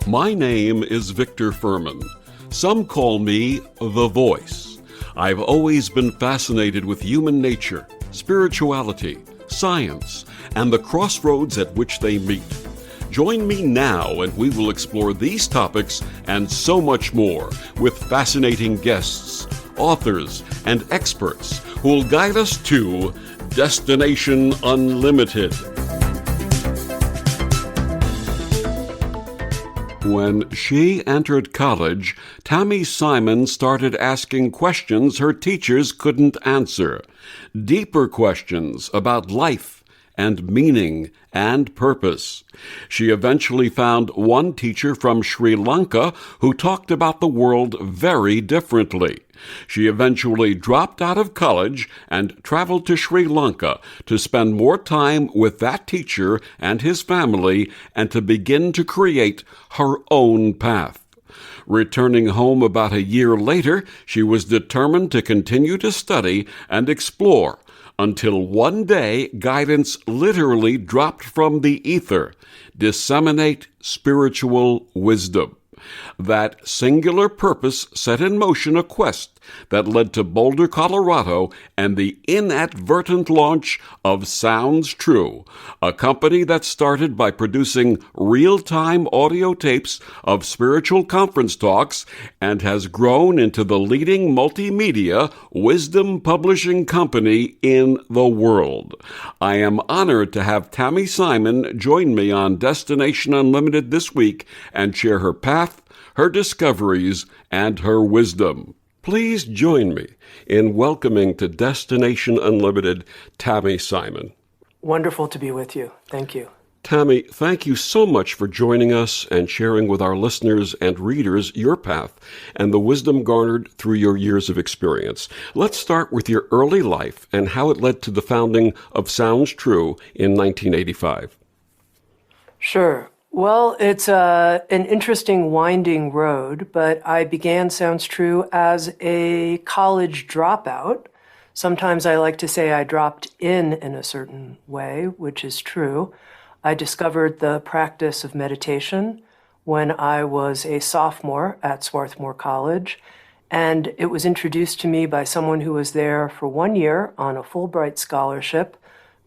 My name is Victor Fuhrman. Some call me The Voice. I've always been fascinated with human nature, spirituality, science, and the crossroads at which they meet. Join me now and we will explore these topics and so much more with fascinating guests, authors, and experts who will guide us to Destination Unlimited. When she entered college, Tami Simon started asking questions her teachers couldn't answer. Deeper questions about life and meaning and purpose. She eventually found one teacher from Sri Lanka who talked about the world very differently. She eventually dropped out of college and traveled to Sri Lanka to spend more time with that teacher and his family and to begin to create her own path. Returning home about a year later, she was determined to continue to study and explore until one day guidance literally dropped from the ether. Disseminate spiritual wisdom. That singular purpose set in motion a quest that led to Boulder, Colorado, and the inadvertent launch of Sounds True, a company that started by producing real-time audio tapes of spiritual conference talks and has grown into the leading multimedia wisdom publishing company in the world. I am honored to have Tami Simon join me on Destination Unlimited this week and share her path, her discoveries, and her wisdom. Please join me in welcoming to Destination Unlimited, Tami Simon. Wonderful to be with you. Thank you. Tami, thank you so much for joining us and sharing with our listeners and readers your path and the wisdom garnered through your years of experience. Let's start with your early life and how it led to the founding of Sounds True in 1985. Sure. Well, it's an interesting winding road, but I began Sounds True as a college dropout. Sometimes I like to say I dropped in a certain way, which is true. I discovered the practice of meditation when I was a sophomore at Swarthmore College, and it was introduced to me by someone who was there for 1 year on a Fulbright scholarship,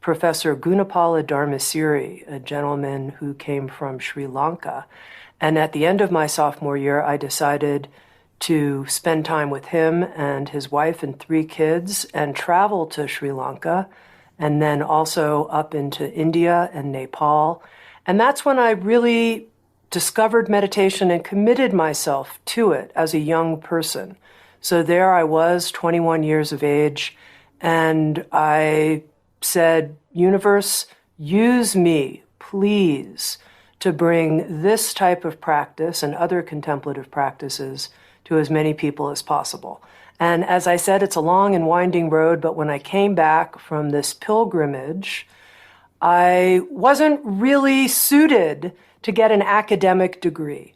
Professor Gunapala Dharmasiri, a gentleman who came from Sri Lanka. And at the end of my sophomore year, I decided to spend time with him and his wife and 3 kids and travel to Sri Lanka and then also up into India and Nepal. And that's when I really discovered meditation and committed myself to it as a young person. So there I was, 21 years of age, and I said, universe, use me, please, to bring this type of practice and other contemplative practices to as many people as possible. And as I said, it's a long and winding road, but when I came back from this pilgrimage, I wasn't really suited to get an academic degree.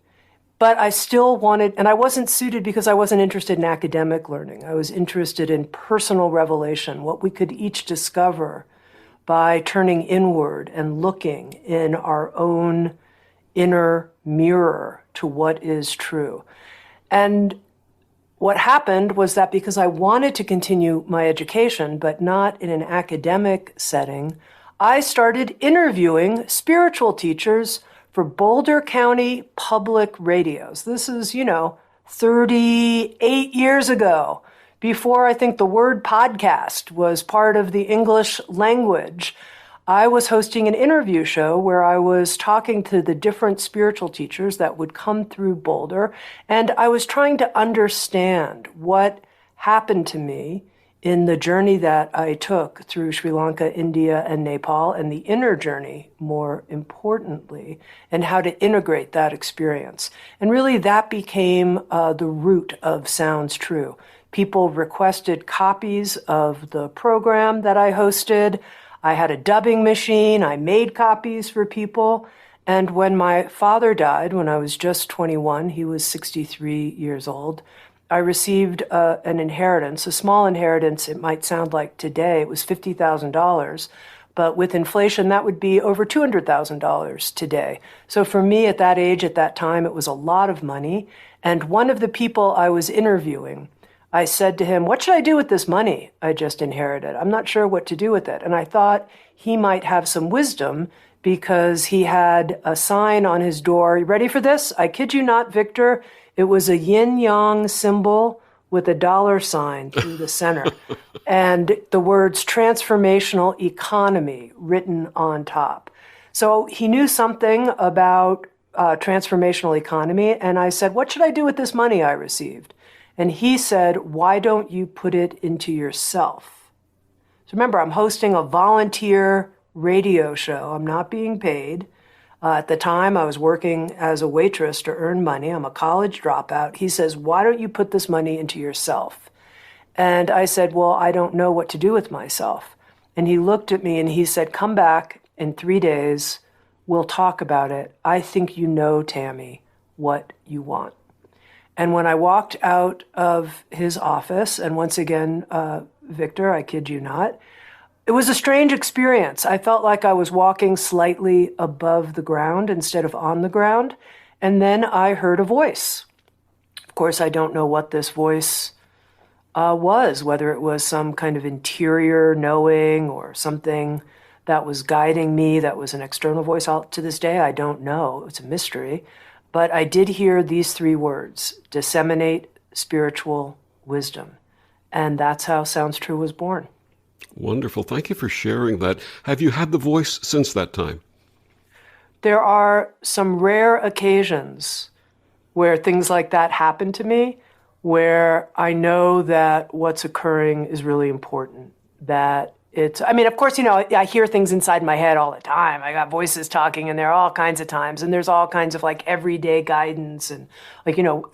But I still wanted, and I wasn't suited because I wasn't interested in academic learning. I was interested in personal revelation, what we could each discover by turning inward and looking in our own inner mirror to what is true. And what happened was that because I wanted to continue my education, but not in an academic setting, I started interviewing spiritual teachers for Boulder County Public Radios. This is, 38 years ago, before I think the word podcast was part of the English language. I was hosting an interview show where I was talking to the different spiritual teachers that would come through Boulder, and I was trying to understand what happened to me in the journey that I took through Sri Lanka, India, and Nepal, and the inner journey, more importantly, and how to integrate that experience. And really that became the root of Sounds True. People requested copies of the program that I hosted. I had a dubbing machine. I made copies for people. And when my father died, when I was just 21, he was 63 years old, I received an inheritance, a small inheritance, it might sound like today. It was $50,000. But with inflation, that would be over $200,000 today. So for me at that age, at that time, it was a lot of money. And one of the people I was interviewing, I said to him, "What should I do with this money I just inherited? I'm not sure what to do with it." And I thought he might have some wisdom because he had a sign on his door. You ready for this? I kid you not, Victor. It was a yin-yang symbol with a dollar sign through the center and the words transformational economy written on top. So he knew something about transformational economy. And I said, "What should I do with this money I received?" And he said, "Why don't you put it into yourself?" So remember, I'm hosting a volunteer radio show. I'm not being paid. At the time, I was working as a waitress to earn money. I'm a college dropout. He says, "Why don't you put this money into yourself?" And I said, "Well, I don't know what to do with myself." And he looked at me and he said, "Come back in 3 days. We'll talk about it. I think you know, Tami, what you want." And when I walked out of his office, and once again, Victor, I kid you not, it was a strange experience. I felt like I was walking slightly above the ground instead of on the ground. And then I heard a voice. Of course, I don't know what this voice was, whether it was some kind of interior knowing or something that was guiding me, that was an external voice. To this day, I don't know. It's a mystery. But I did hear these 3 words: disseminate spiritual wisdom. And that's how Sounds True was born. Wonderful. Thank you for sharing that. Have you had the voice since that time? There are some rare occasions where things like that happen to me, where I know that what's occurring is really important, that of course, I hear things inside my head all the time. I got voices talking in there all kinds of times, and there's all kinds of everyday guidance and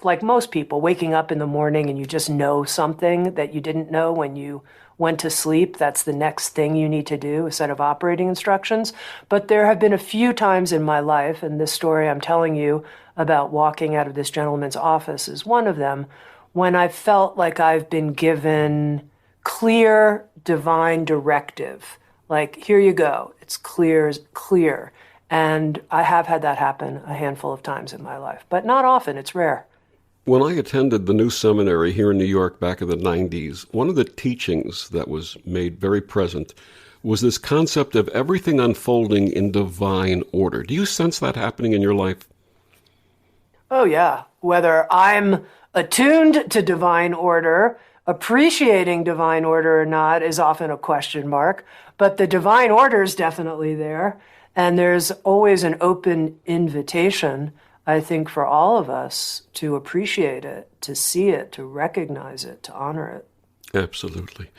like most people waking up in the morning and you just know something that you didn't know when you went to sleep. That's the next thing you need to do, a set of operating instructions. But there have been a few times in my life, and this story I'm telling you about walking out of this gentleman's office is one of them, when I felt like I've been given clear divine directive. Like, here you go. It's clear. And I have had that happen a handful of times in my life, but not often. It's rare. When I attended the new seminary here in New York back in the 90s, one of the teachings that was made very present was this concept of everything unfolding in divine order. Do you sense that happening in your life? Oh, yeah. Whether I'm attuned to divine order, appreciating divine order or not is often a question mark, but the divine order is definitely there. And there's always an open invitation, I think, for all of us to appreciate it, to see it, to recognize it, to honor it. Absolutely.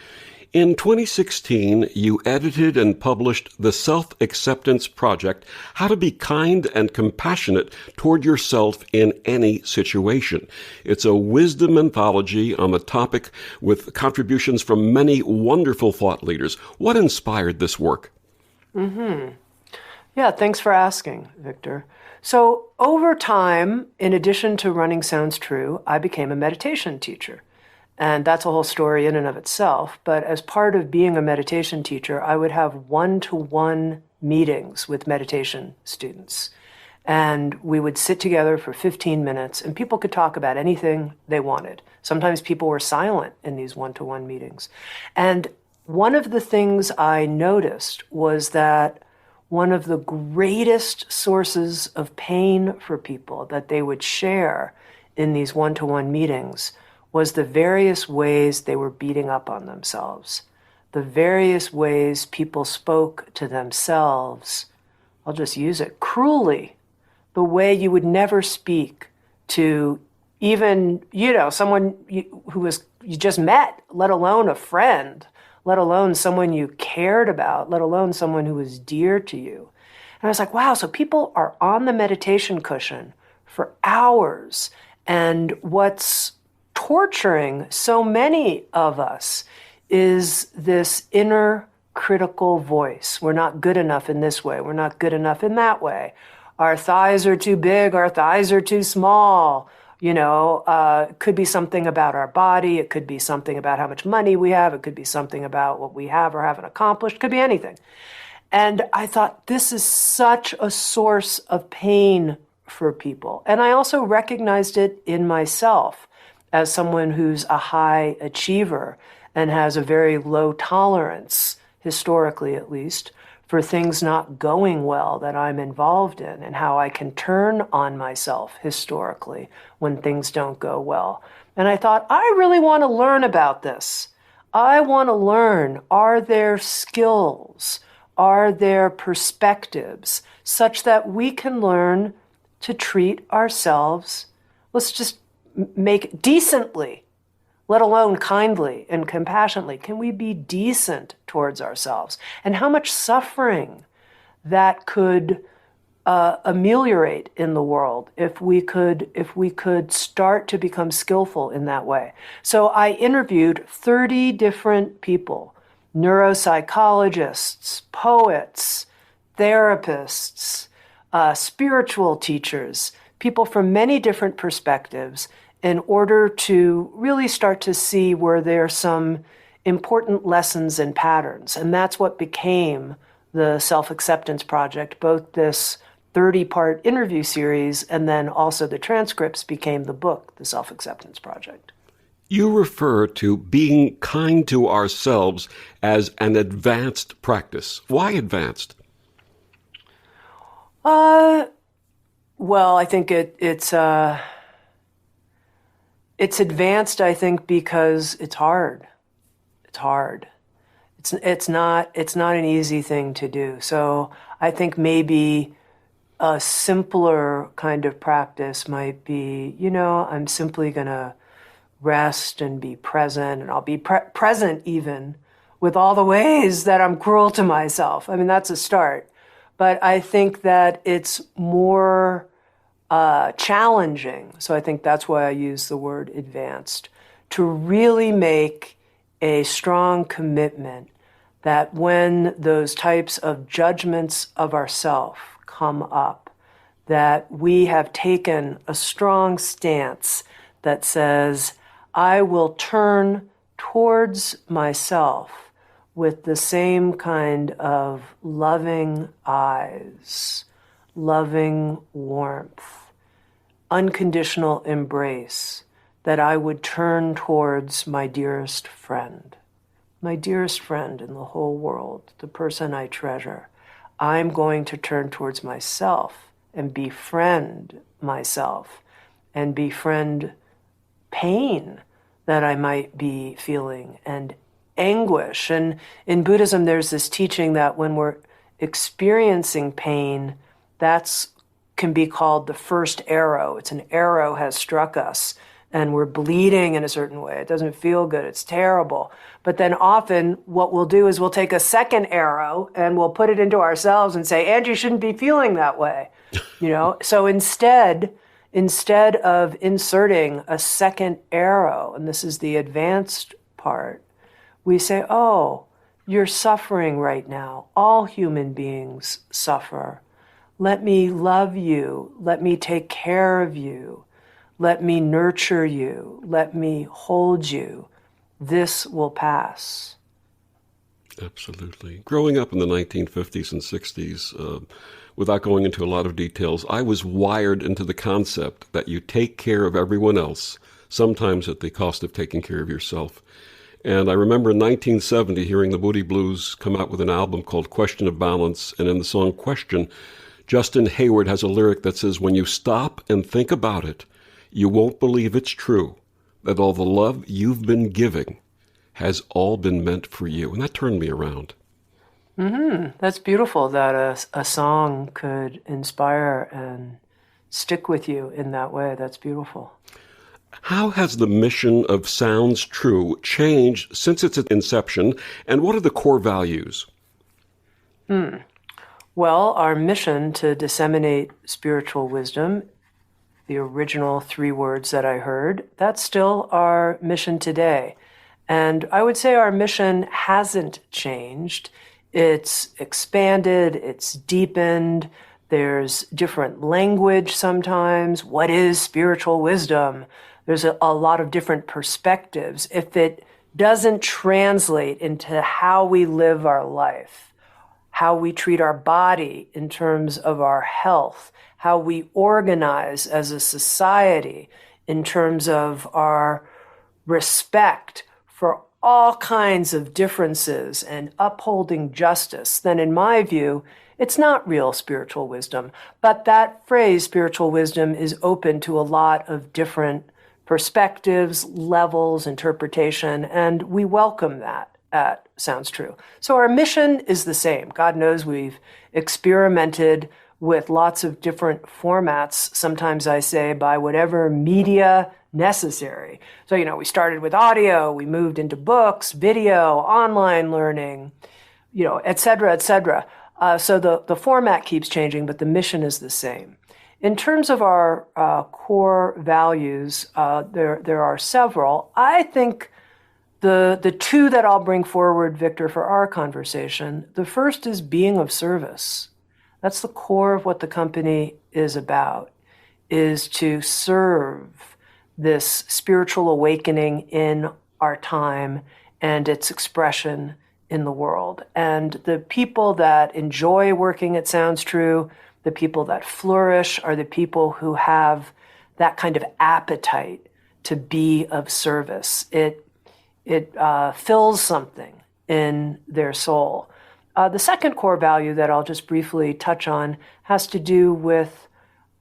In 2016, you edited and published The Self-Acceptance Project, How to Be Kind and Compassionate Toward Yourself in Any Situation. It's a wisdom anthology on the topic with contributions from many wonderful thought leaders. What inspired this work? Yeah, thanks for asking, Victor. So over time, in addition to running Sounds True, I became a meditation teacher. And that's a whole story in and of itself. But as part of being a meditation teacher, I would have one-to-one meetings with meditation students. And we would sit together for 15 minutes, and people could talk about anything they wanted. Sometimes people were silent in these one-to-one meetings. And one of the things I noticed was that one of the greatest sources of pain for people that they would share in these one-to-one meetings was the various ways they were beating up on themselves, the various ways people spoke to themselves, I'll just use it, cruelly, the way you would never speak to even, someone who you just met, let alone a friend, let alone someone you cared about, let alone someone who was dear to you. And I was like, wow, so people are on the meditation cushion for hours. And what's torturing so many of us is this inner critical voice. We're not good enough in this way. We're not good enough in that way. Our thighs are too big. Our thighs are too small. It could be something about our body. It could be something about how much money we have. It could be something about what we have or haven't accomplished. It could be anything. And I thought, this is such a source of pain for people. And I also recognized it in myself as someone who's a high achiever and has a very low tolerance, historically at least, for things not going well that I'm involved in, and how I can turn on myself historically when things don't go well. And I thought, I really want to learn about this. I want to learn, are there skills, are there perspectives such that we can learn to treat ourselves, let's just make it decently, let alone kindly and compassionately. Can we be decent towards ourselves? And how much suffering that could ameliorate in the world if we could start to become skillful in that way. So I interviewed 30 different people, neuropsychologists, poets, therapists, spiritual teachers, people from many different perspectives, in order to really start to see where there are some important lessons and patterns. And that's what became the Self-Acceptance Project. Both this 30-part interview series and then also the transcripts became the book, The Self-Acceptance Project. You refer to being kind to ourselves as an advanced practice. Why advanced? Well, I think it's advanced, I think, because it's hard. It's hard. It's not an easy thing to do. So I think maybe a simpler kind of practice might be, I'm simply going to rest and be present, and I'll be present even with all the ways that I'm cruel to myself. I mean, that's a start. But I think that it's more challenging, so I think that's why I use the word advanced, to really make a strong commitment that when those types of judgments of ourself come up, that we have taken a strong stance that says, I will turn towards myself with the same kind of loving eyes, loving warmth, unconditional embrace, that I would turn towards my dearest friend in the whole world, the person I treasure. I'm going to turn towards myself and befriend myself and befriend pain that I might be feeling and anguish. And in Buddhism, there's this teaching that when we're experiencing pain, that's can be called the first arrow. It's an arrow has struck us and we're bleeding in a certain way. It doesn't feel good. It's terrible. But then often what we'll do is we'll take a second arrow and we'll put it into ourselves and say, and you shouldn't be feeling that way. So instead of inserting a second arrow, and this is the advanced part, we say, oh, you're suffering right now. All human beings suffer. Let me love you. Let me take care of you. Let me nurture you. Let me hold you. This will pass. Absolutely. Growing up in the 1950s and 60s, without going into a lot of details, I was wired into the concept that you take care of everyone else, sometimes at the cost of taking care of yourself. And I remember in 1970 hearing the Moody Blues come out with an album called Question of Balance, and in the song Question, Justin Hayward has a lyric that says, when you stop and think about it, you won't believe it's true, that all the love you've been giving has all been meant for you. And that turned me around. Mm-hmm. That's beautiful that a song could inspire and stick with you in that way. That's beautiful. How has the mission of Sounds True changed since its inception, and what are the core values? Well, our mission to disseminate spiritual wisdom, the original 3 words that I heard, that's still our mission today. And I would say our mission hasn't changed. It's expanded, it's deepened, there's different language sometimes. What is spiritual wisdom? There's a lot of different perspectives. If it doesn't translate into how we live our life, how we treat our body in terms of our health, how we organize as a society in terms of our respect for all kinds of differences and upholding justice, then in my view, it's not real spiritual wisdom. But that phrase, spiritual wisdom, is open to a lot of different perspectives, levels, interpretation, and we welcome that at Sounds True. So our mission is the same. God knows we've experimented with lots of different formats, sometimes I say by whatever media necessary. So, we started with audio, we moved into books, video, online learning, et cetera, et cetera. So the format keeps changing, but the mission is the same. In terms of our core values, there are several. I think the two that I'll bring forward, Victor, for our conversation, the first is being of service. That's the core of what the company is about, is to serve this spiritual awakening in our time and its expression in the world. And the people that enjoy working at Sounds True, the people that flourish, are the people who have that kind of appetite to be of service. It fills something in their soul. The second core value that I'll just briefly touch on has to do with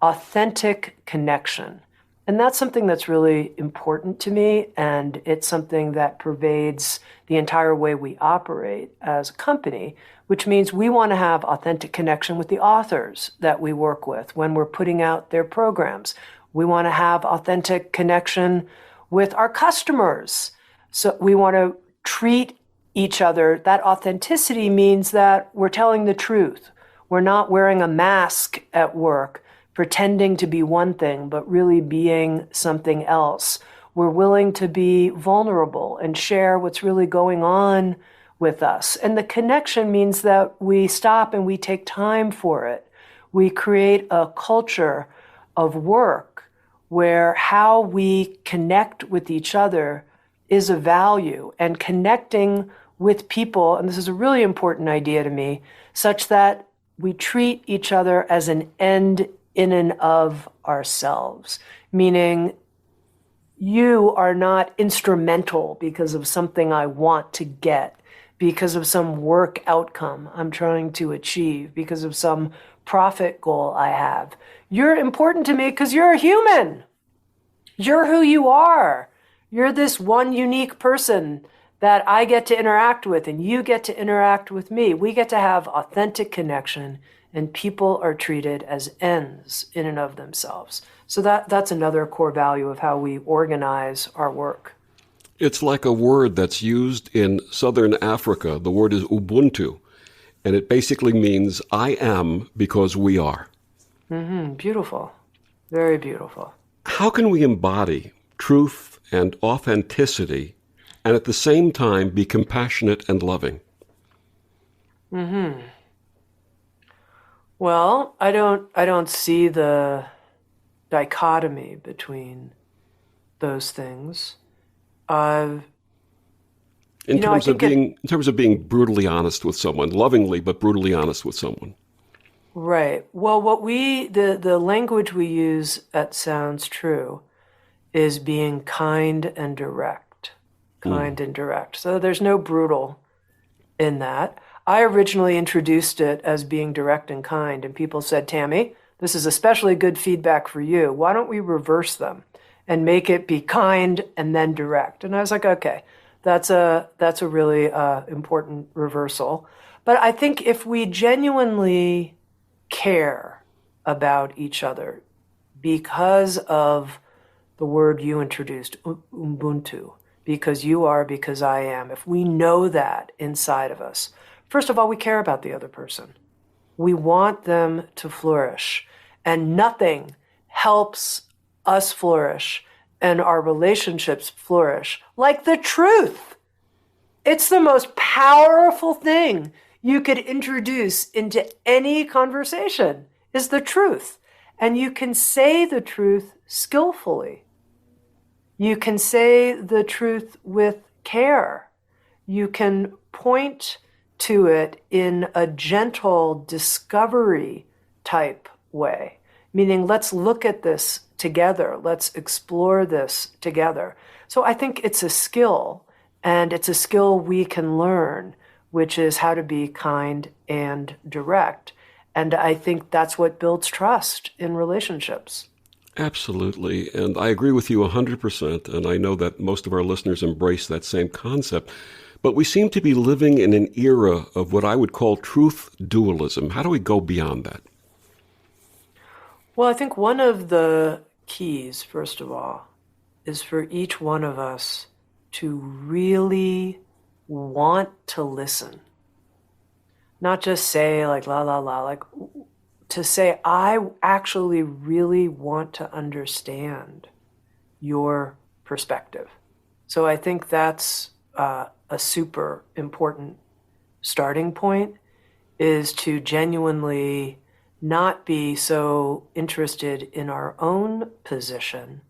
authentic connection. And that's something that's really important to me, and it's something that pervades the entire way we operate as a company, which means we want to have authentic connection with the authors that we work with when we're putting out their programs. We want to have authentic connection with our customers. So we want to treat each other. That authenticity means that we're telling the truth. We're not wearing a mask at work, pretending to be one thing, but really being something else. We're willing to be vulnerable and share what's really going on with us. And the connection means that we stop and we take time for it. We create a culture of work where how we connect with each other is a value, and connecting with people, and this is a really important idea to me, such that we treat each other as an end in and of ourselves, meaning you are not instrumental because of something I want to get, because of some work outcome I'm trying to achieve, because of some profit goal I have. You're important to me because you're a human. You're who you are. You're this one unique person that I get to interact with, and you get to interact with me. We get to have authentic connection, and people are treated as ends in and of themselves. So that's another core value of how we organize our work. It's like a word that's used in Southern Africa. The word is Ubuntu, and it basically means I am because we are. Beautiful. Very beautiful. How can we embody truth and authenticity and at the same time be compassionate and loving? Well, I don't see the dichotomy between those things. In terms of being brutally honest with someone, lovingly but brutally honest with someone. Right. Well, the language we use at Sounds True is being kind and direct. Kind and direct. So there's no brutal in that. I originally introduced it as being direct and kind, and people said, Tami, this is especially good feedback for you. Why don't we reverse them and make it be kind and then direct? And I was like, okay, that's a really important reversal. But I think if we genuinely care about each other because of the word you introduced, Ubuntu, because you are, because I am, if we know that inside of us, first of all, we care about the other person. We want them to flourish, and nothing helps us flourish and our relationships flourish like the truth. It's the most powerful thing you could introduce into any conversation is the truth. And you can say the truth skillfully. You can say the truth with care. You can point to it in a gentle discovery type way, meaning let's look at this together, let's explore this together. So I think it's a skill, and it's a skill we can learn, which is how to be kind and direct. And I think that's what builds trust in relationships. Absolutely. And I agree with you 100%. And I know that most of our listeners embrace that same concept. But we seem to be living in an era of what I would call truth dualism. How do we go beyond that? Well, I think one of the keys, first of all, is for each one of us to really want to listen. Not just say like la la la, like to say, I actually really want to understand your perspective. So I think that's a super important starting point, is to genuinely not be so interested in our own position,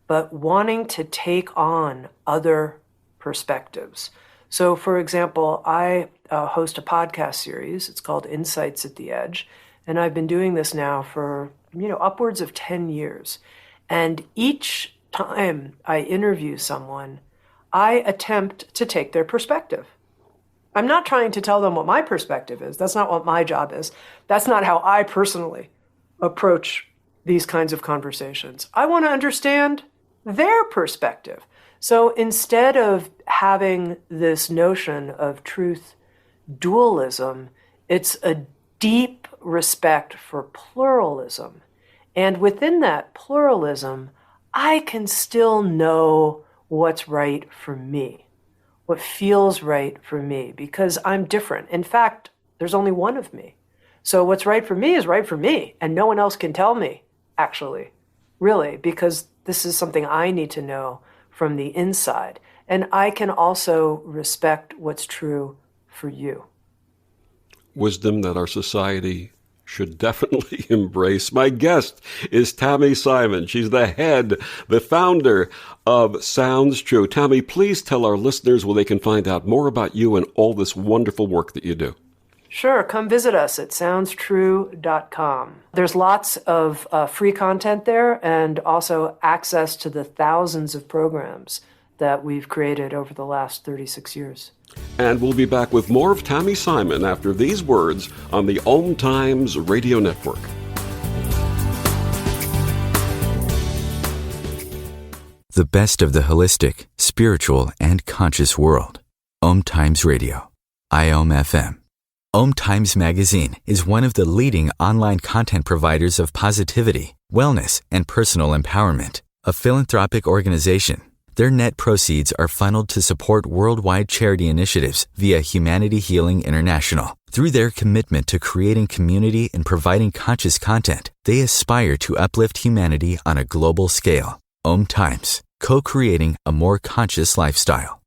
but wanting to take on other perspectives. So for example, I host a podcast series. It's called Insights at the Edge. And I've been doing this now for, upwards of 10 years. And each time I interview someone, I attempt to take their perspective. I'm not trying to tell them what my perspective is. That's not what my job is. That's not how I personally approach these kinds of conversations. I want to understand their perspective. So instead of having this notion of truth dualism, it's a deep respect for pluralism. And within that pluralism, I can still know what's right for me, what feels right for me, because I'm different. In fact, there's only one of me. So what's right for me is right for me, and no one else can tell me, actually, really, because this is something I need to know from the inside. And I can also respect what's true for you. Wisdom that our society should definitely embrace. My guest is Tami Simon. She's the founder of Sounds True. Tami, please tell our listeners where they can find out more about you and all this wonderful work that you do. Sure. Come visit us at soundstrue.com. There's lots of free content there, and also access to the thousands of programs that we've created over the last 36 years. And we'll be back with more of Tami Simon after these words on the OMTimes Radio Network. The best of the holistic, spiritual, and conscious world. OMTimes Radio. IOM FM. OMTimes Magazine is one of the leading online content providers of positivity, wellness, and personal empowerment. A philanthropic organization, their net proceeds are funneled to support worldwide charity initiatives via Humanity Healing International. Through their commitment to creating community and providing conscious content, they aspire to uplift humanity on a global scale. OMTimes, co-creating a more conscious lifestyle.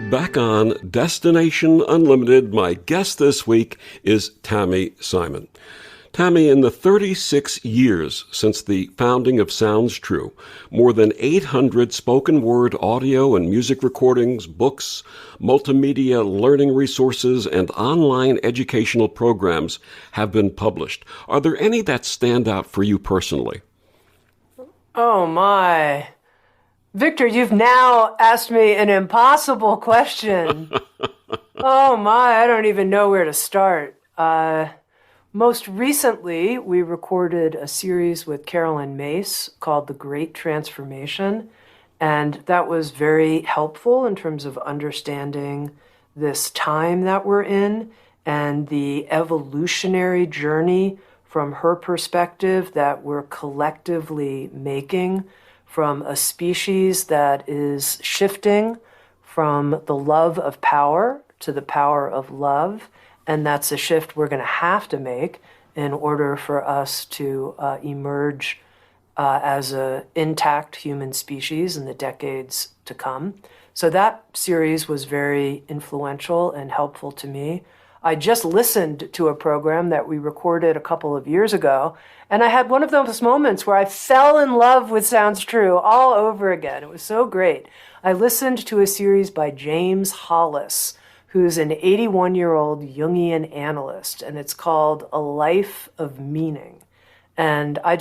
Back on Destination Unlimited, my guest this week is Tami Simon. Tami, in the 36 years since the founding of Sounds True, more than 800 spoken word audio and music recordings, books, multimedia learning resources, and online educational programs have been published. Are there any that stand out for you personally? Oh my. Victor, you've now asked me an impossible question. Oh my, I don't even know where to start. Most recently, we recorded a series with Carolyn Mace called The Great Transformation, and that was very helpful in terms of understanding this time that we're in and the evolutionary journey from her perspective that we're collectively making from a species that is shifting from the love of power to the power of love. And that's a shift we're going to have to make in order for us to emerge as an intact human species in the decades to come. So that series was very influential and helpful to me. I just listened to a program that we recorded a couple of years ago, and I had one of those moments where I fell in love with Sounds True all over again. It was so great. I listened to a series by James Hollis, who's an 81-year-old Jungian analyst, and it's called A Life of Meaning. And I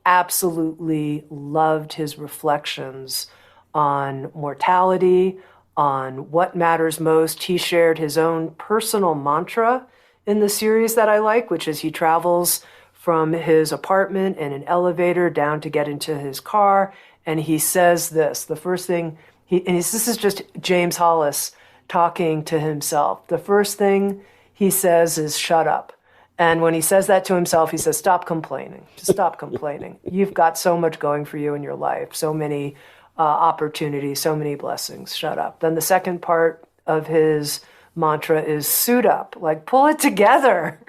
absolutely loved his reflections on mortality, on what matters most. He shared his own personal mantra in the series that I like, which is he travels from his apartment in an elevator down to get into his car. And he says this, the first thing, this is just James Hollis talking to himself. The first thing he says is, shut up. And when he says that to himself, he says, stop complaining. Just stop complaining. You've got so much going for you in your life, so many opportunities, so many blessings. Shut up. Then the second part of his mantra is suit up, like pull it together.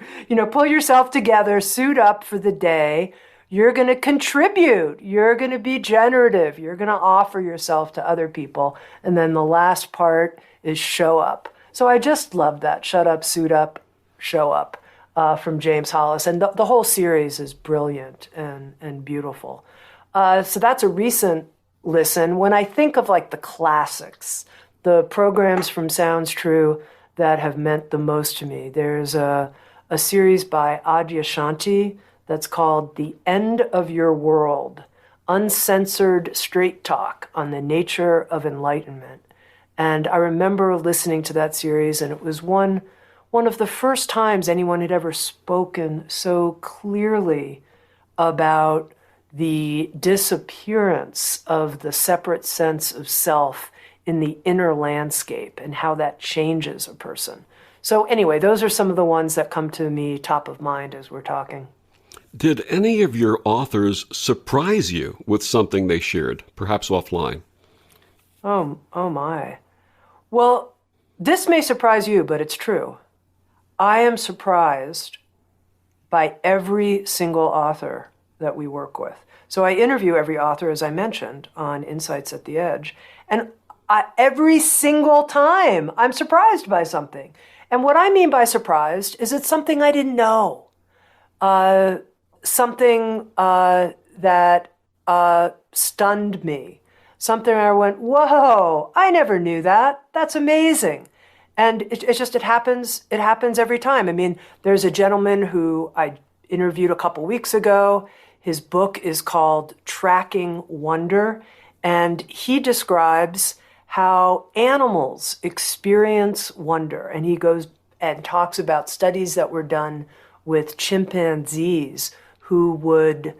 Pull yourself together, suit up for the day. You're going to contribute. You're going to be generative. You're going to offer yourself to other people. And then the last part is show up. So I just love that. Shut up, suit up, show up. From James Hollis. And the whole series is brilliant and beautiful. So that's a recent listen. When I think of like the classics, the programs from Sounds True that have meant the most to me, there's a series by Adyashanti that's called The End of Your World, Uncensored Straight Talk on the Nature of Enlightenment. And I remember listening to that series, and it was one of the first times anyone had ever spoken so clearly about the disappearance of the separate sense of self in the inner landscape and how that changes a person. So anyway, those are some of the ones that come to me top of mind as we're talking. Did any of your authors surprise you with something they shared, perhaps offline? Oh my. Well, this may surprise you, but it's true. I am surprised by every single author that we work with. So I interview every author, as I mentioned, on Insights at the Edge. And every single time I'm surprised by something. And what I mean by surprised is it's something I didn't know. Something that stunned me. Something I went, whoa, I never knew that. That's amazing. And it happens every time. I mean, there's a gentleman who I interviewed a couple weeks ago. His book is called Tracking Wonder, and he describes how animals experience wonder. And he goes and talks about studies that were done with chimpanzees who would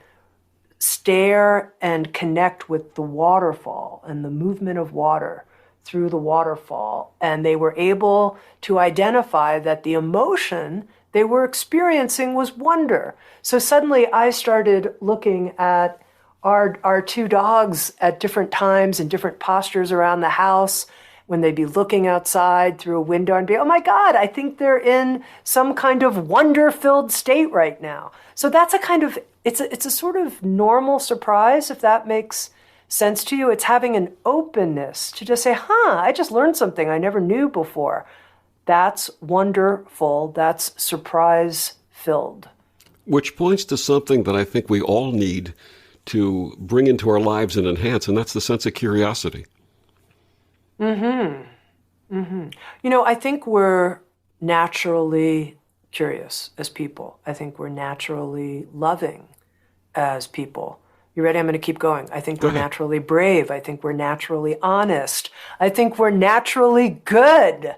stare and connect with the waterfall and the movement of water through the waterfall, and they were able to identify that the emotion they were experiencing was wonder. So suddenly I started looking at our two dogs at different times and different postures around the house when they'd be looking outside through a window and be, oh my God, I think they're in some kind of wonder-filled state right now. So that's it's a sort of normal surprise, if that makes sense to you. It's having an openness to just say, I just learned something I never knew before. That's wonderful. That's surprise-filled. Which points to something that I think we all need to bring into our lives and enhance, and that's the sense of curiosity. I think we're naturally curious as people. I think we're naturally loving as people. You ready? I'm going to keep going. I think we're naturally brave. I think we're naturally honest. I think we're naturally good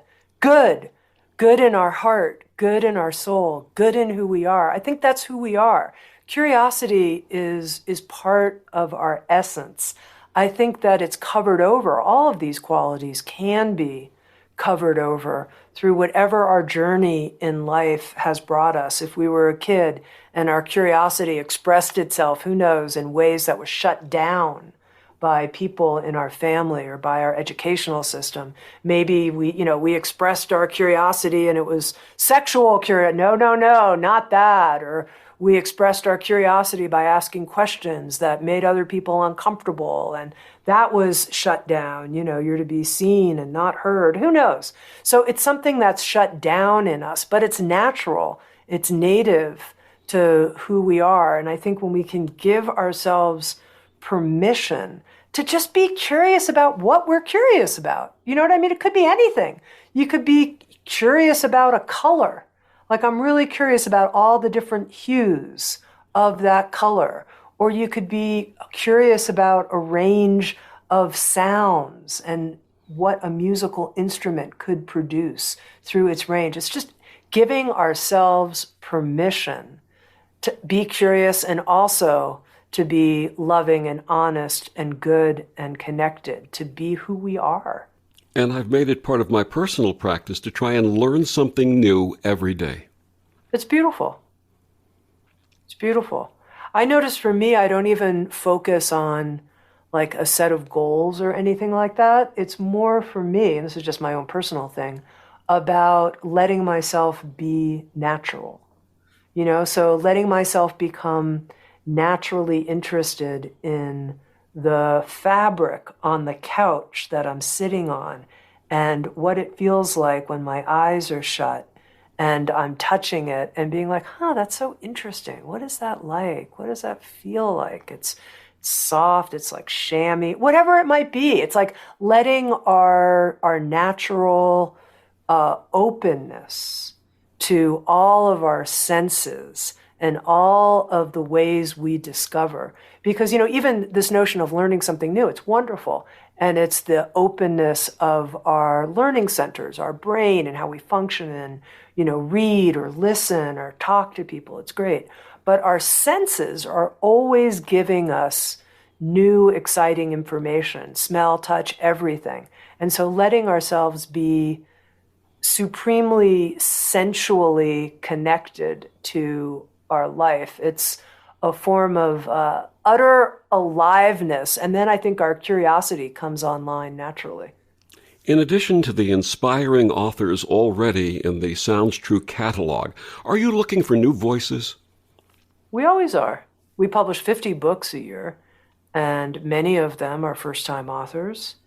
in our heart, good in our soul, good in who we are. I think that's who we are. Curiosity is part of our essence. I think that it's covered over. All of these qualities can be covered over through whatever our journey in life has brought us. If we were a kid and our curiosity expressed itself, who knows, in ways that were shut down by people in our family or by our educational system. Maybe we expressed our curiosity and it was sexual curiosity. No, not that. Or we expressed our curiosity by asking questions that made other people uncomfortable, and that was shut down. You're to be seen and not heard. Who knows? So it's something that's shut down in us, but it's natural. It's native to who we are. And I think when we can give ourselves permission to just be curious about what we're curious about. You know what I mean? It could be anything. You could be curious about a color. Like, I'm really curious about all the different hues of that color. Or you could be curious about a range of sounds and what a musical instrument could produce through its range. It's just giving ourselves permission to be curious and also to be loving and honest and good and connected, to be who we are. And I've made it part of my personal practice to try and learn something new every day. It's beautiful. It's beautiful. I notice for me, I don't even focus on like a set of goals or anything like that. It's more for me, and this is just my own personal thing, about letting myself be natural. So letting myself become naturally interested in the fabric on the couch that I'm sitting on and what it feels like when my eyes are shut and I'm touching it and being like, that's so interesting. What is that like? What does that feel like? It's soft, it's like chamois, whatever it might be. It's like letting our natural openness to all of our senses and all of the ways we discover. Because, even this notion of learning something new, it's wonderful. And it's the openness of our learning centers, our brain, and how we function and, read or listen or talk to people. It's great. But our senses are always giving us new, exciting information, smell, touch, everything. And so letting ourselves be supremely sensually connected to our life. It's a form of utter aliveness. And then I think our curiosity comes online naturally. In addition to the inspiring authors already in the Sounds True catalog, are you looking for new voices? We always are. We publish 50 books a year, and many of them are first-time authors.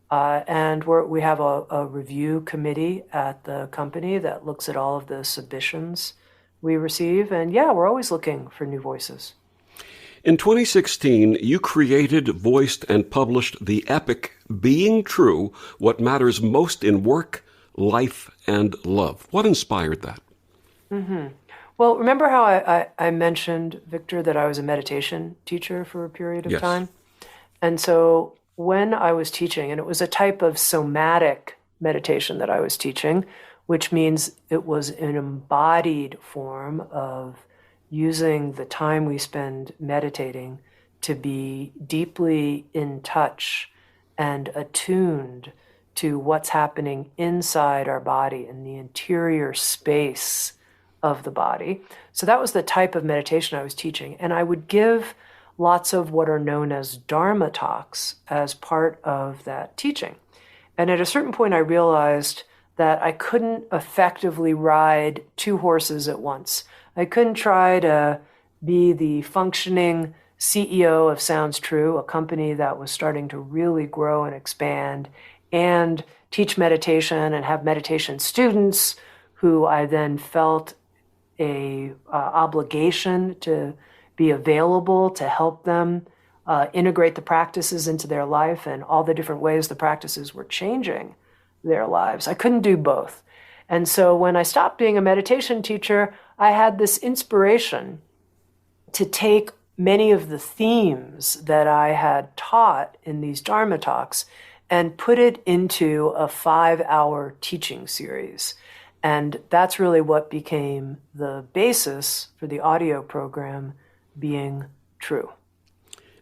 And we have a review committee at the company that looks at all of the submissions we receive. And we're always looking for new voices. In 2016, you created, voiced, and published the epic Being True, What Matters Most in Work, Life, and Love. What inspired that? Mm-hmm. Well, remember how I mentioned, Victor, that I was a meditation teacher for a period of time? And so when I was teaching, and it was a type of somatic meditation that I was teaching, which means it was an embodied form of using the time we spend meditating to be deeply in touch and attuned to what's happening inside our body in the interior space of the body. So that was the type of meditation I was teaching. And I would give lots of what are known as Dharma talks as part of that teaching. And at a certain point, I realized that I couldn't effectively ride two horses at once. I couldn't try to be the functioning CEO of Sounds True, a company that was starting to really grow and expand, and teach meditation and have meditation students who I then felt a obligation to be available to help them integrate the practices into their life and all the different ways the practices were changing their lives. I couldn't do both. And so when I stopped being a meditation teacher, I had this inspiration to take many of the themes that I had taught in these Dharma talks and put it into a 5-hour teaching series. And that's really what became the basis for the audio program, Being True.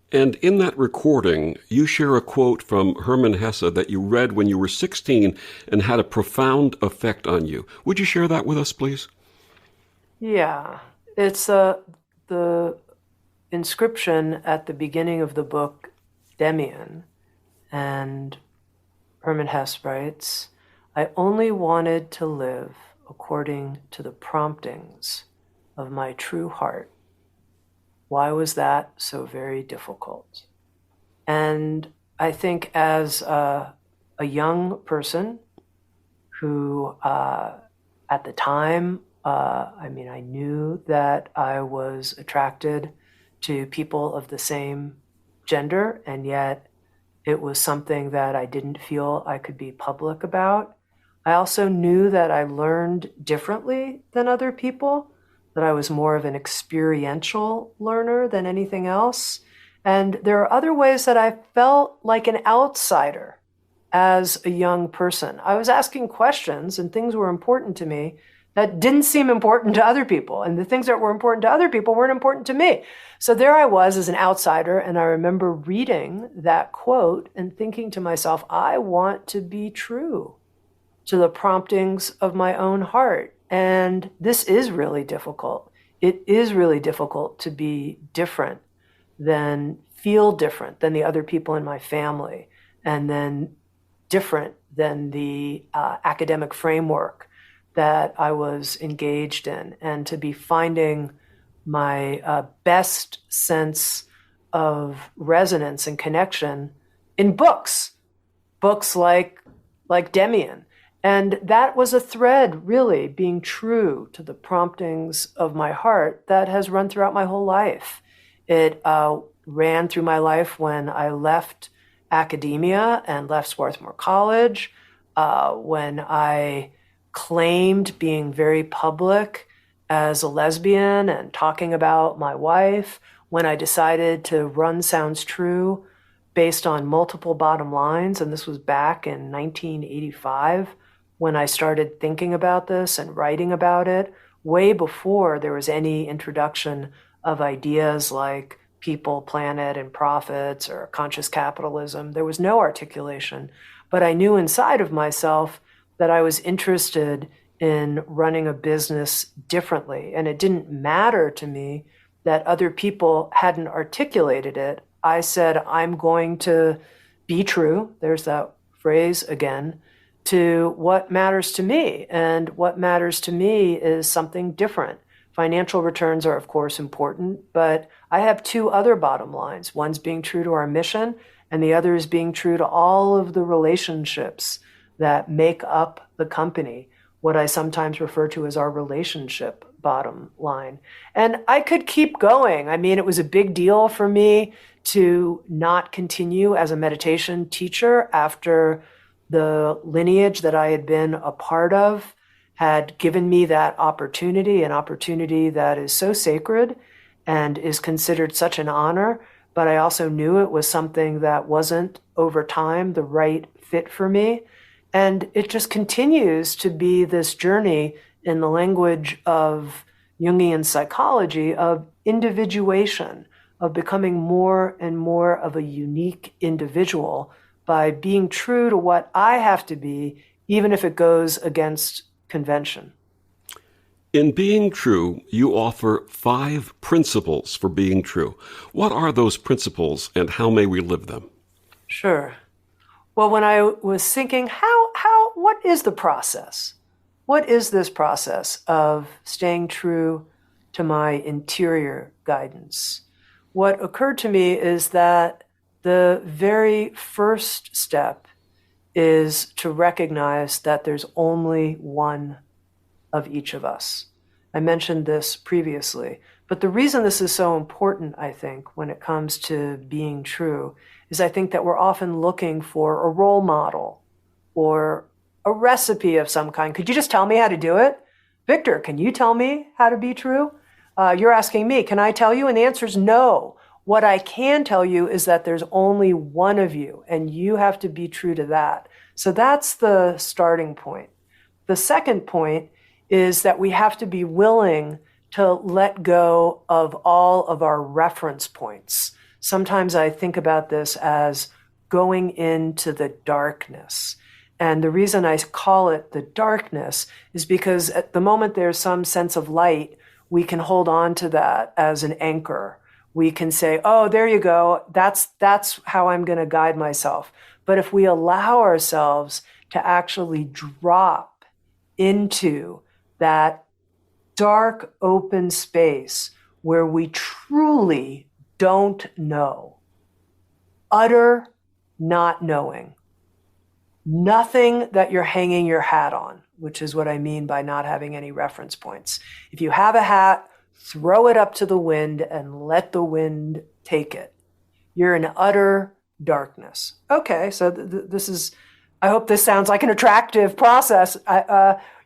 And in that recording, you share a quote from Herman Hesse that you read when you were 16 and had a profound effect on you. Would you share that with us, please? Yeah. It's the inscription at the beginning of the book, Demian, and Herman Hesse writes, "I only wanted to live according to the promptings of my true heart. Why was that so very difficult? And I think as a young person who, at the time, I knew that I was attracted to people of the same gender, and yet it was something that I didn't feel I could be public about. I also knew that I learned differently than other people, that I was more of an experiential learner than anything else. And there are other ways that I felt like an outsider as a young person. I was asking questions and things were important to me that didn't seem important to other people. And the things that were important to other people weren't important to me. So there I was as an outsider. And I remember reading that quote and thinking to myself, I want to be true to the promptings of my own heart. And this is really difficult. It is really difficult to be different than feel different than the other people in my family, and then different than the academic framework that I was engaged in, and to be finding my best sense of resonance and connection in books like Demian. And that was a thread, really, being true to the promptings of my heart that has run throughout my whole life. It ran through my life when I left academia and left Swarthmore College, when I claimed being very public as a lesbian and talking about my wife, when I decided to run Sounds True based on multiple bottom lines, and this was back in 1985, when I started thinking about this and writing about it, way before there was any introduction of ideas like people, planet, and profits, or conscious capitalism. There was no articulation, but I knew inside of myself that I was interested in running a business differently. And it didn't matter to me that other people hadn't articulated it. I said, I'm going to be true, there's that phrase again, to what matters to me. And what matters to me is something different. Financial returns are, of course, important, but I have two other bottom lines. One's being true to our mission, and the other is being true to all of the relationships that make up the company, what I sometimes refer to as our relationship bottom line. And I could keep going. I mean, it was a big deal for me to not continue as a meditation teacher after the lineage that I had been a part of had given me that opportunity, an opportunity that is so sacred and is considered such an honor. But I also knew it was something that wasn't over time the right fit for me. And it just continues to be this journey in the language of Jungian psychology of individuation, of becoming more and more of a unique individual by being true to what I have to be, even if it goes against convention. In Being True, you offer 5 principles for being true. What are those principles and how may we live them? Sure. Well, when I was thinking, what is the process? What is this process of staying true to my interior guidance? What occurred to me is that the very first step is to recognize that there's only one of each of us. I mentioned this previously, but the reason this is so important, I think, when it comes to being true, is I think that we're often looking for a role model or a recipe of some kind. Could you just tell me how to do it? Victor, can you tell me how to be true? You're asking me, can I tell you? And the answer is no. What I can tell you is that there's only one of you, and you have to be true to that. So that's the starting point. The second point is that we have to be willing to let go of all of our reference points. Sometimes I think about this as going into the darkness. And the reason I call it the darkness is because at the moment there's some sense of light, we can hold on to that as an anchor. We can say, oh, there you go. That's how I'm going to guide myself. But if we allow ourselves to actually drop into that dark, open space where we truly don't know. Utter not knowing. Nothing that you're hanging your hat on, which is what I mean by not having any reference points. If you have a hat, throw it up to the wind and let the wind take it. You're in utter darkness. Okay, so this is, I hope this sounds like an attractive process.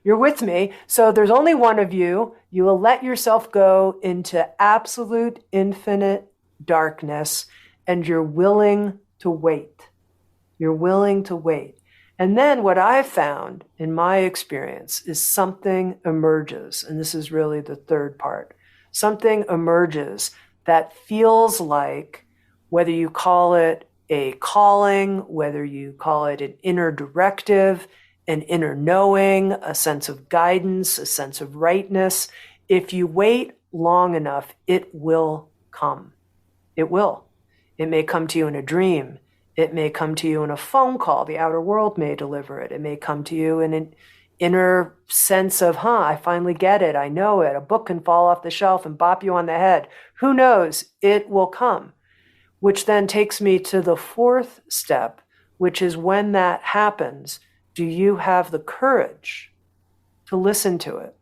You're with me. So there's only one of you. You will let yourself go into absolute infinite darkness, and you're willing to wait. You're willing to wait. And then what I've found in my experience is something emerges, and this is really the third part. Something emerges that feels like, whether you call it a calling, whether you call it an inner directive, an inner knowing, a sense of guidance, a sense of rightness, if you wait long enough, it will come. It will. It may come to you in a dream. It may come to you in a phone call. The outer world may deliver it. It may come to you in an inner sense of, I finally get it. I know it. A book can fall off the shelf and bop you on the head. Who knows? It will come. Which then takes me to the fourth step, which is when that happens, do you have the courage to listen to it,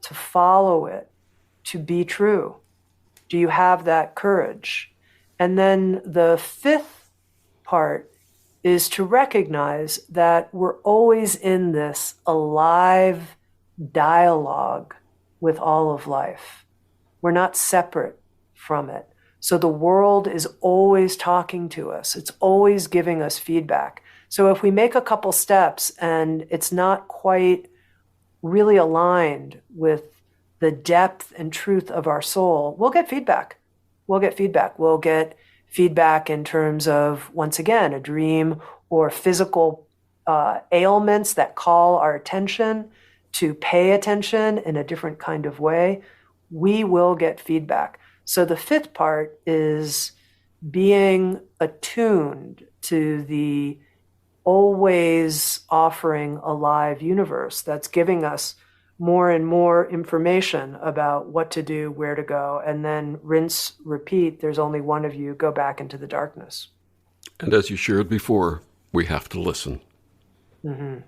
to follow it, to be true? Do you have that courage? And then the fifth part is to recognize that we're always in this alive dialogue with all of life. We're not separate from it. So the world is always talking to us. It's always giving us feedback. So if we make a couple steps and it's not quite really aligned with the depth and truth of our soul, we'll get feedback. We'll get feedback. We'll get feedback in terms of, once again, a dream or physical ailments that call our attention to pay attention in a different kind of way. We will get feedback. So the fifth part is being attuned to the always offering alive universe that's giving us more and more information about what to do, where to go, and then rinse, repeat. There's only one of you. Go back into the darkness. And as you shared before, we have to listen. Mm-hmm.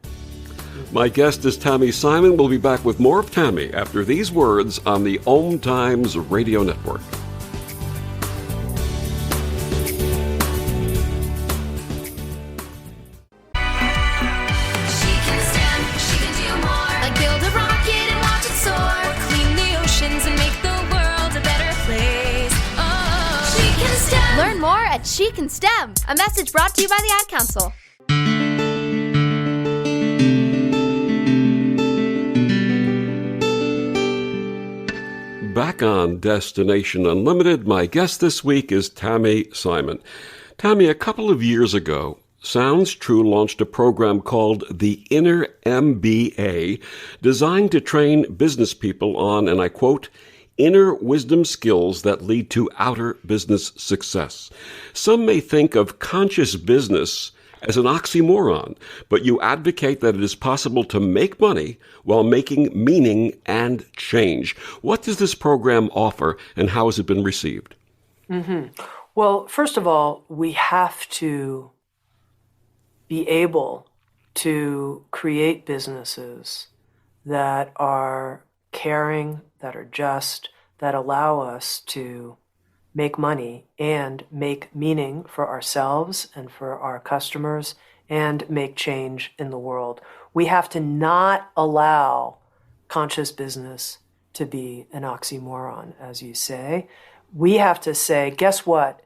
My guest is Tami Simon. We'll be back with more of Tami after these words on the OMTimes Radio Network. Learn more at She Can STEM, a message brought to you by the Ad Council. Back on Destination Unlimited, my guest this week is Tami Simon. Tami, a couple of years ago, Sounds True launched a program called the Inner MBA, designed to train business people on, and I quote, inner wisdom skills that lead to outer business success. Some may think of conscious business as an oxymoron, but you advocate that it is possible to make money while making meaning and change. What does this program offer, and how has it been received? Mm-hmm. Well, first of all, we have to be able to create businesses that are caring, that are just, that allow us to make money and make meaning for ourselves and for our customers and make change in the world. We have to not allow conscious business to be an oxymoron, as you say. We have to say, guess what?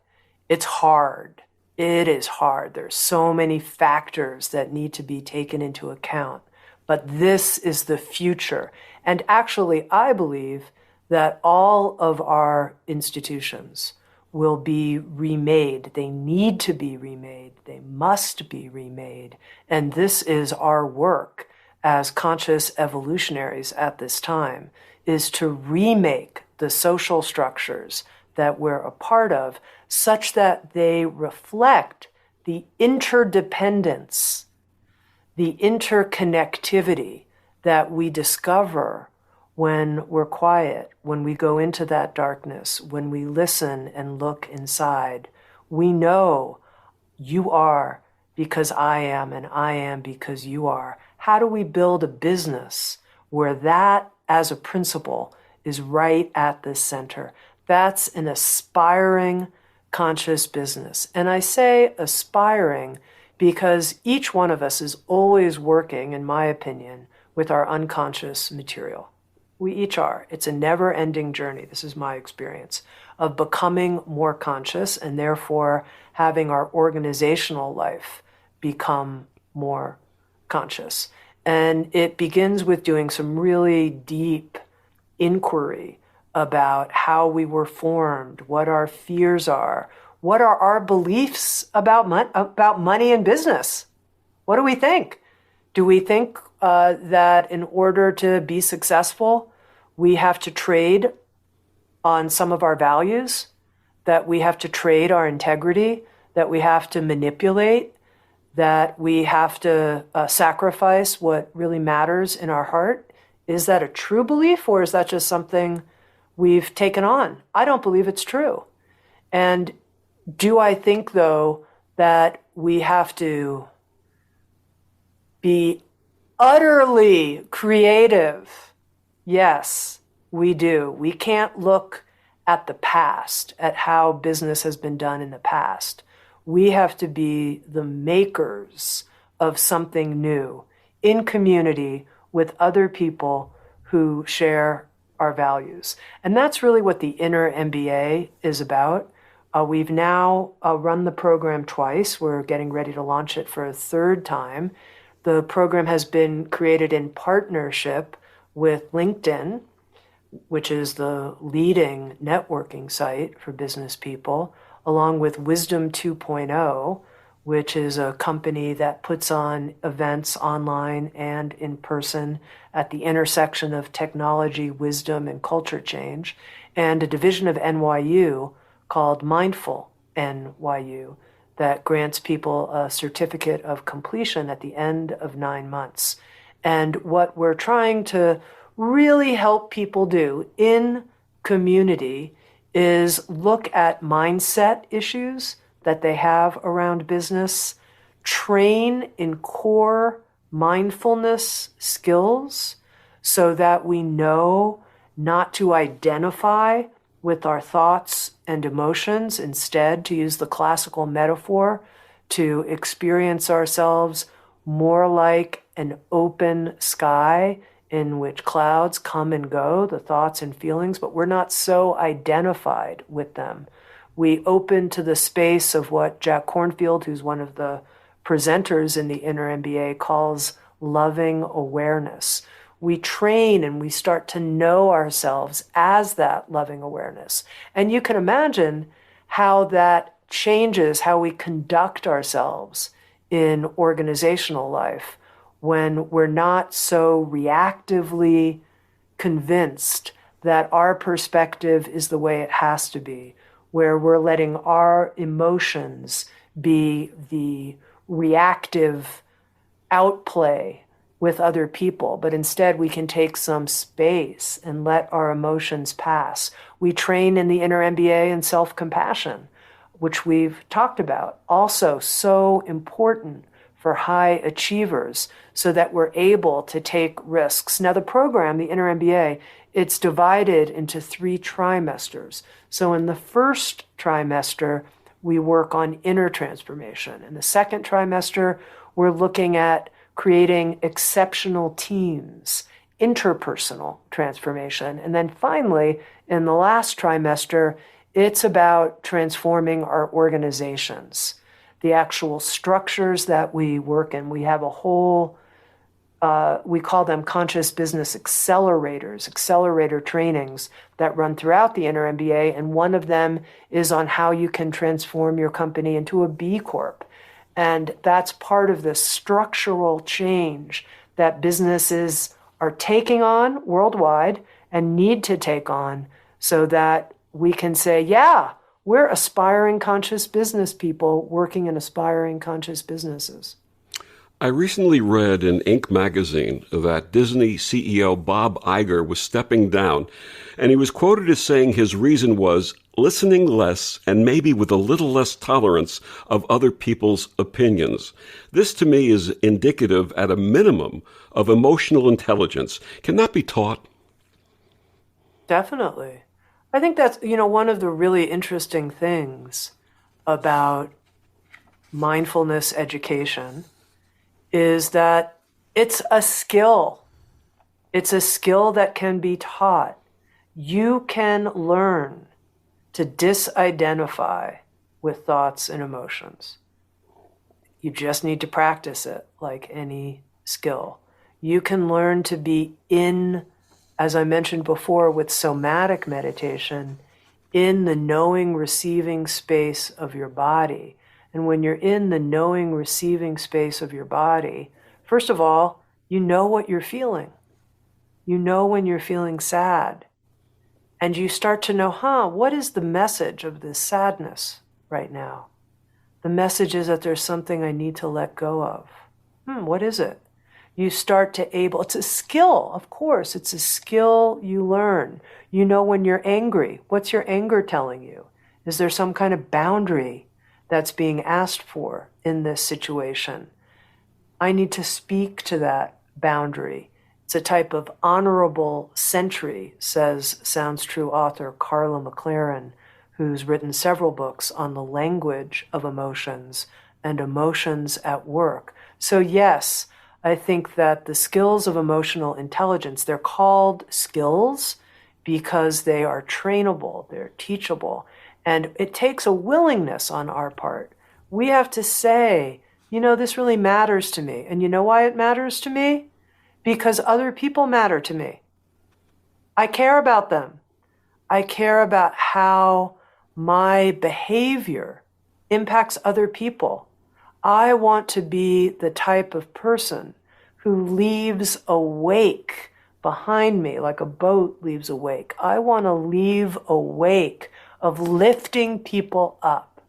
It's hard. It is hard. There's so many factors that need to be taken into account. But this is the future. And actually, I believe that all of our institutions will be remade. They need to be remade. They must be remade. And this is our work as conscious evolutionaries at this time, is to remake the social structures that we're a part of such that they reflect the interdependence, the interconnectivity that we discover when we're quiet, when we go into that darkness, when we listen and look inside, we know you are because I am, and I am because you are. How do we build a business where that, as a principle, is right at the center? That's an aspiring, conscious business. And I say aspiring because each one of us is always working, in my opinion, with our unconscious material. We each are. It's a never-ending journey, this is my experience, of becoming more conscious and therefore having our organizational life become more conscious. And it begins with doing some really deep inquiry about how we were formed, what our fears are, what are our beliefs about money and business. What do we think? Do we think that in order to be successful, we have to trade on some of our values, that we have to trade our integrity, that we have to manipulate, that we have to sacrifice what really matters in our heart? Is that a true belief, or is that just something we've taken on? I don't believe it's true. And do I think, though, that we have to be utterly creative? Yes, we do. We can't look at the past, at how business has been done in the past. We have to be the makers of something new in community with other people who share our values. And that's really what the Inner MBA is about. We've now run the program twice. We're getting ready to launch it for a third time. The program has been created in partnership with LinkedIn, which is the leading networking site for business people, along with Wisdom 2.0, which is a company that puts on events online and in person at the intersection of technology, wisdom, and culture change, and a division of NYU called Mindful NYU that grants people a certificate of completion at the end of 9 months. And what we're trying to really help people do in community is look at mindset issues that they have around business, train in core mindfulness skills so that we know not to identify with our thoughts and emotions, instead to use the classical metaphor, to experience ourselves more like an open sky in which clouds come and go, the thoughts and feelings, but we're not so identified with them. We open to the space of what Jack Kornfield, who's one of the presenters in the Inner MBA, calls loving awareness. We train and we start to know ourselves as that loving awareness. And you can imagine how that changes how we conduct ourselves in organizational life when we're not so reactively convinced that our perspective is the way it has to be, where we're letting our emotions be the reactive outplay with other people, but instead we can take some space and let our emotions pass. We train in the Inner MBA in self-compassion, which we've talked about, also so important for high achievers so that we're able to take risks. Now the program, the Inner MBA, it's divided into 3 trimesters. So in the first trimester, we work on inner transformation. In the second trimester, we're looking at creating exceptional teams, interpersonal transformation. And then finally, in the last trimester, it's about transforming our organizations, the actual structures that we work in. We have a whole, we call them conscious business accelerators, accelerator trainings that run throughout the Inner MBA. And one of them is on how you can transform your company into a B Corp. And that's part of the structural change that businesses are taking on worldwide and need to take on so that we can say, yeah, we're aspiring conscious business people working in aspiring conscious businesses. I recently read in Inc. magazine that Disney CEO Bob Iger was stepping down, and he was quoted as saying his reason was listening less and maybe with a little less tolerance of other people's opinions. This to me is indicative, at a minimum, of emotional intelligence. Can that be taught? Definitely. I think that's, one of the really interesting things about mindfulness education is that it's a skill. It's a skill that can be taught. You can learn to disidentify with thoughts and emotions. You just need to practice it like any skill. You can learn to be in, as I mentioned before with somatic meditation, in the knowing, receiving space of your body. And when you're in the knowing, receiving space of your body, first of all, you know what you're feeling. You know when you're feeling sad. And you start to know, what is the message of this sadness right now? The message is that there's something I need to let go of. What is it? You start to it's a skill, of course. It's a skill you learn. You know when you're angry. What's your anger telling you? Is there some kind of boundary that's being asked for in this situation? I need to speak to that boundary. It's a type of honorable sentry, says Sounds True author Carla McLaren, who's written several books on the language of emotions and emotions at work. So yes, I think that the skills of emotional intelligence, they're called skills because they are trainable, they're teachable. And it takes a willingness on our part. We have to say, this really matters to me. And you know why it matters to me? Because other people matter to me. I care about them. I care about how my behavior impacts other people. I want to be the type of person who leaves a wake behind me, like a boat leaves a wake. I want to leave a wake of lifting people up,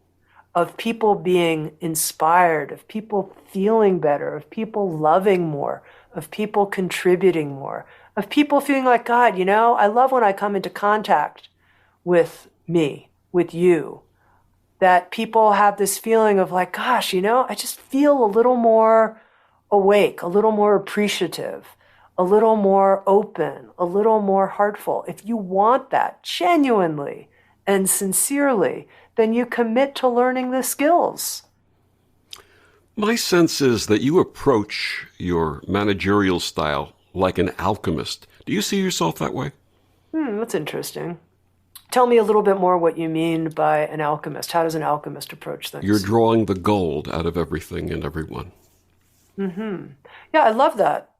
of people being inspired, of people feeling better, of people loving more, of people contributing more, of people feeling like, God, I love when I come into contact with me, with you, that people have this feeling of like, gosh, I just feel a little more awake, a little more appreciative, a little more open, a little more heartful. If you want that genuinely and sincerely, then you commit to learning the skills. My sense is that you approach your managerial style like an alchemist. Do you see yourself that way? That's interesting. Tell me a little bit more what you mean by an alchemist. How does an alchemist approach things? You're drawing the gold out of everything and everyone. Yeah, I love that,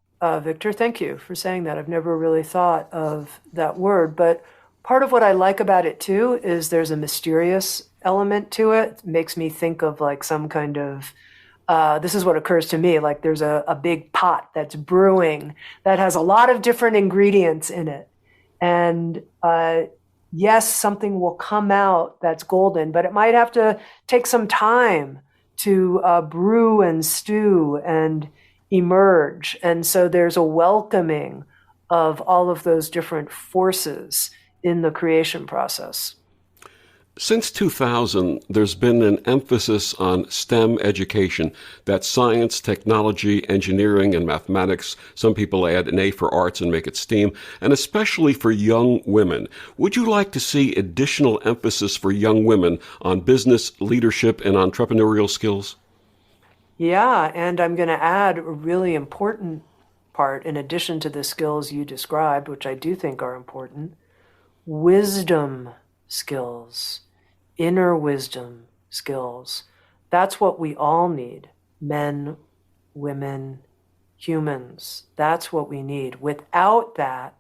Victor. Thank you for saying that. I've never really thought of that word, but part of what I like about it too is there's a mysterious element to it. It makes me think of like some kind of, this is what occurs to me, like there's a big pot that's brewing that has a lot of different ingredients in it. And yes, something will come out that's golden, but it might have to take some time to brew and stew and emerge. And so there's a welcoming of all of those different forces in the creation process. Since 2000, there's been an emphasis on STEM education. That's science, technology, engineering, and mathematics. Some people add an A for arts and make it STEAM, and especially for young women. Would you like to see additional emphasis for young women on business, leadership, and entrepreneurial skills? Yeah, and I'm going to add a really important part, in addition to the skills you described, which I do think are important, wisdom skills, inner wisdom skills. That's what we all need. Men, women, humans. That's what we need. Without that,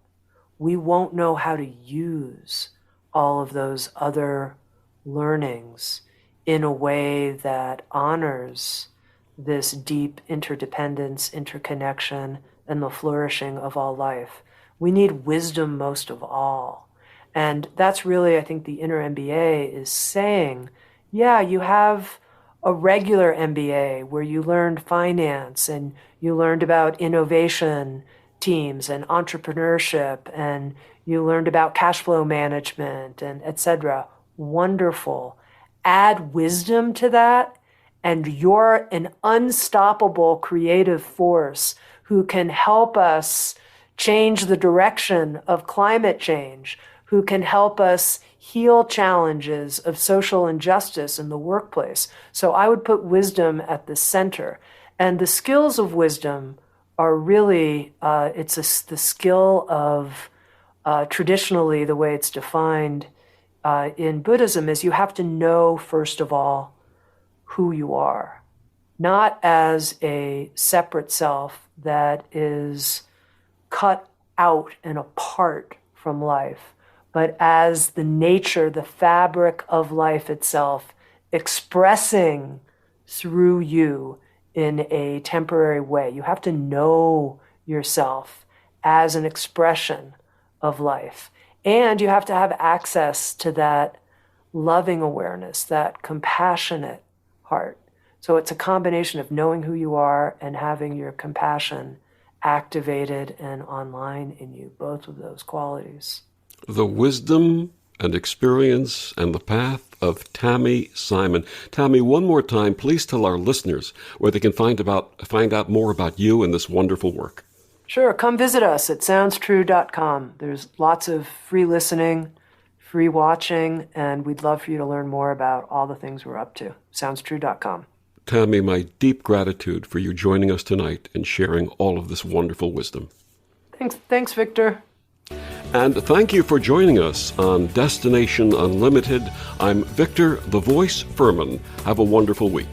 we won't know how to use all of those other learnings in a way that honors this deep interdependence, interconnection, and the flourishing of all life. We need wisdom most of all. And that's really, I think, the Inner MBA is saying, yeah, you have a regular MBA where you learned finance and you learned about innovation teams and entrepreneurship and you learned about cash flow management and etc. Wonderful. Add wisdom to that, and you're an unstoppable creative force who can help us change the direction of climate change, who can help us heal challenges of social injustice in the workplace. So I would put wisdom at the center. And the skills of wisdom are really, the skill of, traditionally, the way it's defined in Buddhism is you have to know, first of all, who you are, not as a separate self that is cut out and apart from life, but as the nature, the fabric of life itself, expressing through you in a temporary way. You have to know yourself as an expression of life. And you have to have access to that loving awareness, that compassionate heart. So it's a combination of knowing who you are and having your compassion activated and online in you, both of those qualities. The wisdom and experience and the path of Tami Simon. Tami, one more time, please tell our listeners where they can find out more about you and this wonderful work. Sure, come visit us at SoundsTrue.com. There's lots of free listening, free watching, and we'd love for you to learn more about all the things we're up to. SoundsTrue.com. Tami, my deep gratitude for you joining us tonight and sharing all of this wonderful wisdom. Thanks, Victor. And thank you for joining us on Destination Unlimited. I'm Victor, the Voice Fuhrman. Have a wonderful week.